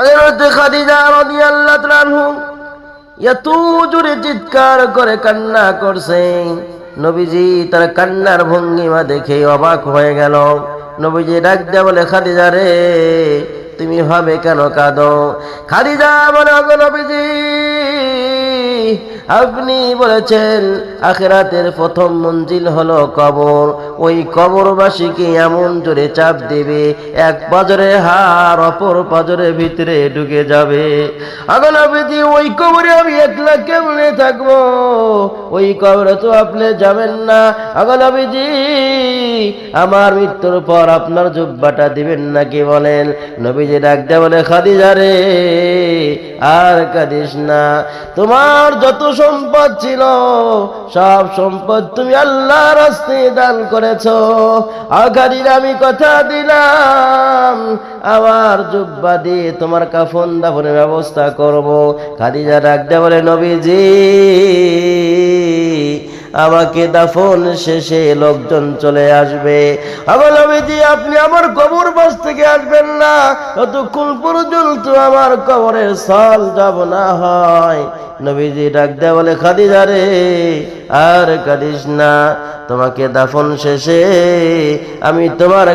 হযরত খাদিজা রাদিয়াল্লাহু তাআলা আনহু এত জোরে চিৎকার করে কান্না করছেন, নবীজি তার কান্নার ভঙ্গিমা দেখে অবাক হয়ে গেল। নবীজি ডাক দিয়ে বলে, খাদিজা রে, তুমি ভাবে কেন কাঁদো? খাদিজা বলে, ওগো নবীজি, আপনি বলেছেন আখিরাতের প্রথম মঞ্জিল হলো কবর, ওই কবরবাসীকে এমন জোরে চাপ দেবে এক পাজরের হাড় অপর পাজরের ভিতরে ঢুকে যাবে। ওগো নবীজি, ওই কবরে আমি একলা কেমনে থাকবো? ওই কবরে তো আপনি যাবেন না। ওগো নবীজি, আমার মৃত্যুর পর আপনার জুব্বাটা দিবেন নাকি বলেন? নবীজি ডাক দিয়ে বলে, খাদিজা রে, আর কাঁদিস না। তোমার যত সম্পদ ছিল সব সম্পদ তুমি আল্লাহর রাস্তায় দান করেছো। আগারীর আমি কথা দিলাম, আমার জুব্বা দিয়ে তোমার কাফন দাফনের ব্যবস্থা করব। খাদিজা ডাক দিয়ে বলে, নবীজি, আমাকে দাফন শেষে লোকজন চলে আসবে। আমার নবীজি, আপনি আমার কবর পাশ থেকে আসবেন না ততক্ষণ পর্যন্ত আমার কবরের সাল যাব না হয়। নবীজি ডাক দেয়া বলে, খাদিজা রে, আর কাঁদিস না, তোমাকে দাফন শেষে আমি তোমার